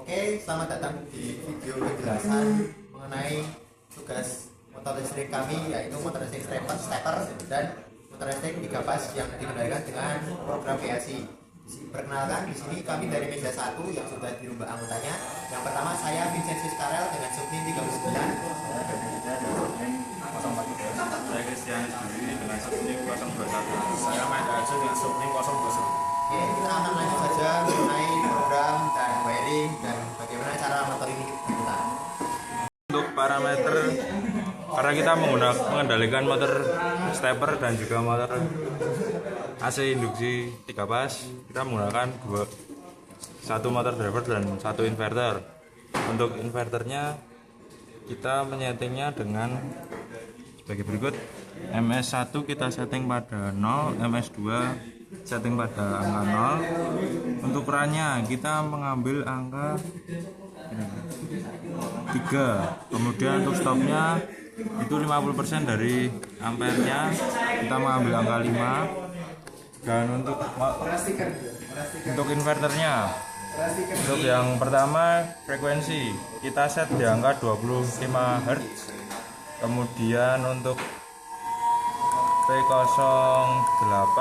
Oke, selamat datang di video penjelasan mengenai tugas motor listrik kami, yaitu motor listrik stepper dan motor listrik 3 pas yang dikendalikan dengan program PLC. Perkenalkan, di sini kami dari meja 1 yang sudah dirubah anggotanya. Yang pertama saya Vincenzius Karel dengan subnim 39. Saya Kristianus Dwi dengan subnim 021. Saya Mahendra Arjo dengan subnim 021. Oke, kita akan lanjut saja mengenai program dan wiring dan bagaimana cara motor ini diputar. Untuk parameter, karena kita mengendalikan motor stepper dan juga motor AC induksi 3 pas, kita menggunakan satu motor driver dan satu inverter. Untuk inverternya kita menyetingnya dengan sebagai berikut. MS1 kita setting pada 0, MS2 setting pada angka 0. Untuk rannya kita mengambil angka 3. Kemudian untuk stopnya itu 50% dari ampernya, kita mengambil angka 5. Dan untuk inverternya, untuk yang pertama frekuensi kita set di angka 25 Hz. Kemudian untuk P08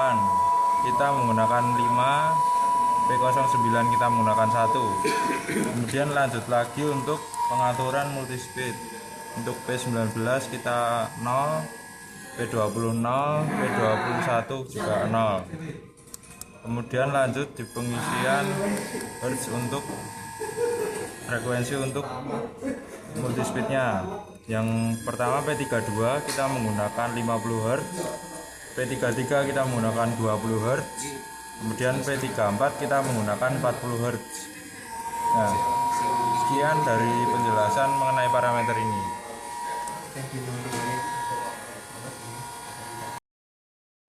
kita menggunakan 5, P09 kita menggunakan 1. Kemudian lanjut lagi untuk pengaturan multispeed. Untuk P19 kita 0, P20 0, P21 juga 0. Kemudian lanjut di pengisian hertz untuk frekuensi untuk multispeednya. Yang pertama P32 kita menggunakan 50 Hz, P33 kita menggunakan 20 Hz, kemudian P34 kita menggunakan 40 Hz. Nah, sekian dari penjelasan mengenai parameter ini.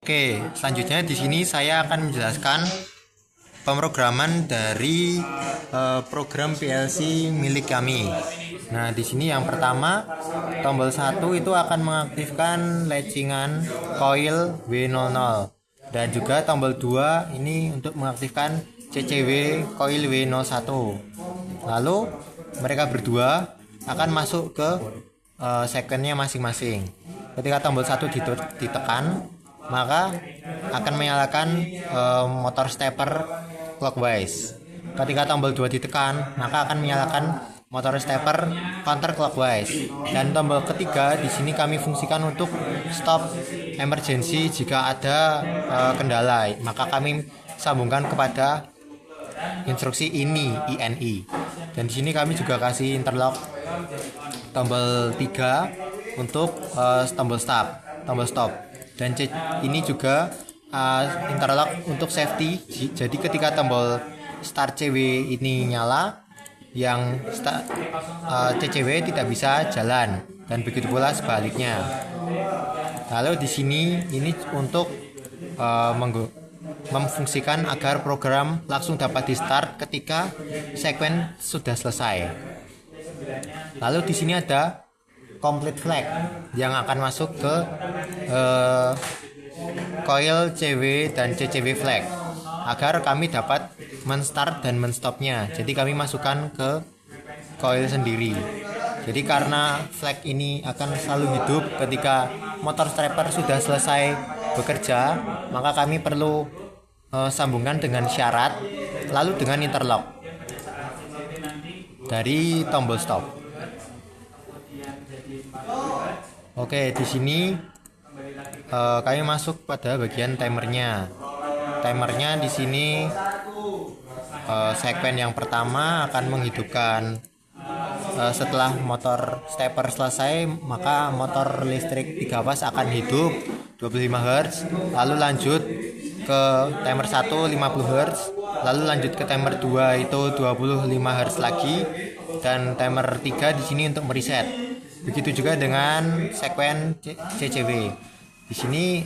Oke, selanjutnya di sini saya akan menjelaskan pemrograman dari program PLC milik kami. Nah, di sini yang pertama tombol 1 itu akan mengaktifkan latchingan coil W00 dan juga tombol 2 ini untuk mengaktifkan CCW coil W01. Lalu mereka berdua akan masuk ke sequence-nya masing-masing. Ketika tombol 1 ditekan, maka akan menyalakan motor stepper clockwise. Ketika tombol 2 ditekan, maka akan menyalakan motor stepper counterclockwise. Dan tombol ketiga di sini kami fungsikan untuk stop emergency jika ada kendala, maka kami sambungkan kepada instruksi INI. Dan di sini kami juga kasih interlock tombol 3 untuk tombol stop. Dan ini juga interlock untuk safety. Jadi ketika tombol start CW ini nyala, yang CCW tidak bisa jalan, dan begitu pula sebaliknya. Lalu di sini ini untuk memfungsikan agar program langsung dapat di start ketika sequence sudah selesai. Lalu di sini ada complete flag yang akan masuk ke coil CW dan CCW flag agar kami dapat men-start dan men-stopnya. Jadi kami masukkan ke coil sendiri. Jadi karena flag ini akan selalu hidup ketika motor stepper sudah selesai bekerja, maka kami perlu sambungkan dengan syarat lalu dengan interlock dari tombol stop. Oke, di sini kami masuk pada bagian timernya. Timernya di sini segmen yang pertama akan menghidupkan setelah motor stepper selesai, maka motor listrik 3 pas akan hidup 25 Hz, lalu lanjut ke timer 1 50 Hz, lalu lanjut ke timer 2 itu 25 Hz lagi, dan timer 3 di sini untuk mereset. Begitu juga dengan sekuen CCW. Di sini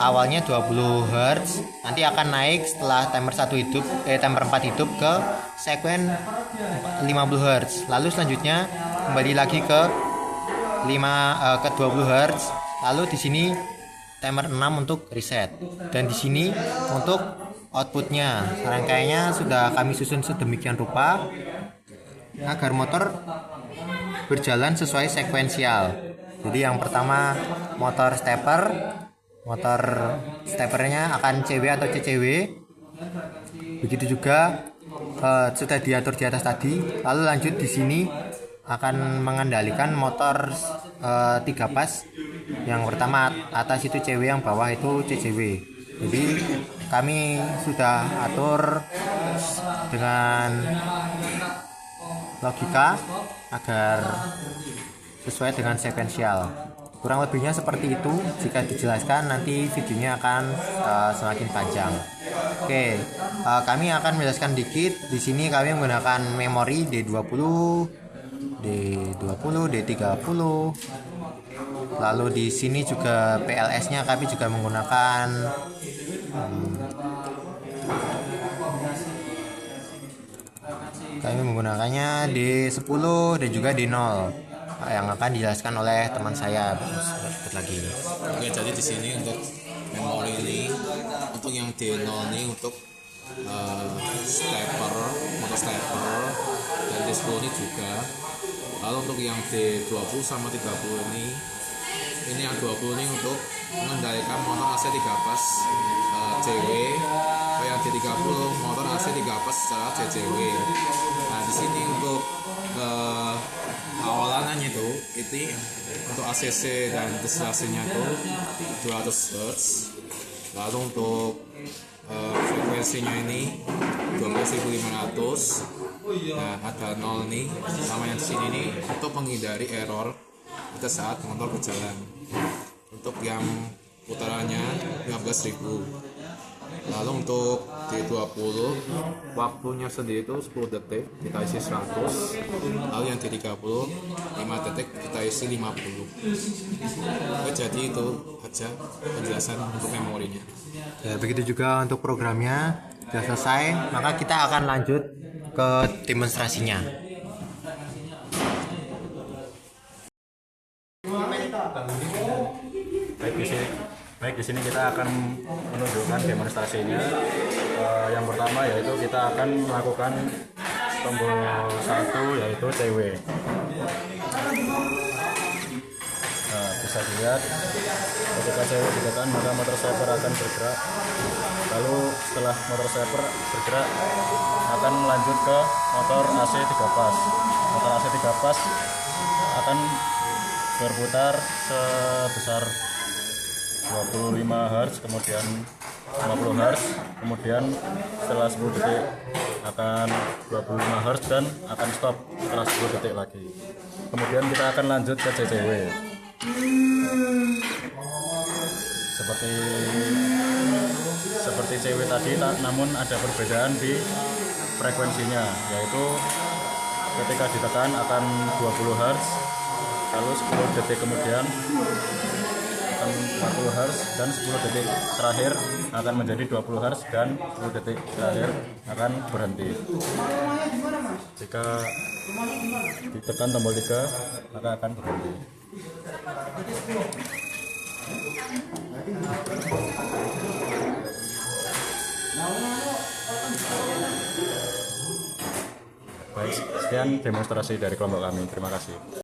awalnya 20 Hz, nanti akan naik setelah timer 1 hidup, timer 4 hidup ke sekuen 50 Hz. Lalu selanjutnya kembali lagi ke 20 Hz. Lalu di sini timer 6 untuk reset. Dan di sini untuk outputnya. Rangkaiannya sudah kami susun sedemikian rupa agar motor berjalan sesuai sekuensial. Jadi yang pertama motor steppernya akan CW atau CCW. Begitu juga sudah diatur di atas tadi. Lalu lanjut di sini akan mengendalikan motor 3 pas. Yang pertama atas itu CW, yang bawah itu CCW. Jadi kami sudah atur dengan logika agar sesuai dengan sekuensial. Kurang lebihnya seperti itu. Jika dijelaskan nanti videonya akan semakin panjang. Oke, kami akan menjelaskan dikit. Di sini kami menggunakan memori D20, D30. Lalu di sini juga PLS-nya kami juga menggunakan D10 dan juga D0 yang akan dijelaskan oleh teman saya berikut lagi. Oke, jadi di sini untuk memori ini, untuk yang D0 ini untuk motor stepper, dan D10 ini juga. Lalu untuk yang D20 sama 30 ini yang 20 ini untuk mengendalikan motor AC 3 pas CW. Yang D30 motor AC 3 pas secara CCW. Nah, di sini untuk awalannya itu untuk ACC dan destilasinya itu 200 Hz. Lalu untuk frekuensinya ini 12.500. Nah, ada 0 nih sama yang di sini nih untuk menghindari error pada saat motor berjalan. Untuk yang putarannya 15.000. Lalu untuk D20 waktunya sendiri itu 10 detik, kita isi 100. Lalu yang D30 5 detik, kita isi 50. Jadi itu aja penjelasan untuk memorinya. Ya, begitu juga untuk programnya sudah selesai, maka kita akan lanjut ke demonstrasinya. Baik, di sini kita akan menunjukkan demonstrasinya. Yang pertama yaitu kita akan melakukan tombol 1 yaitu CW. Nah, bisa dilihat ketika CW ditekan maka motor stepper akan bergerak. Lalu setelah motor stepper bergerak akan lanjut ke motor AC 3 pas. Motor AC 3 pas akan berputar sebesar 25 Hz, kemudian 50 Hz, kemudian setelah 10 detik akan 25 Hz dan akan stop setelah 10 detik lagi. Kemudian kita akan lanjut ke CCW. Seperti CW tadi, namun ada perbedaan di frekuensinya, yaitu ketika ditekan akan 20 Hz, lalu 10 detik kemudian akan 40 Hz, dan 10 detik terakhir akan menjadi 20 Hz, dan 10 detik terakhir akan berhenti. Jika ditekan tombol 3 maka akan berhenti. Baik, sekian demonstrasi dari kelompok kami. Terima kasih.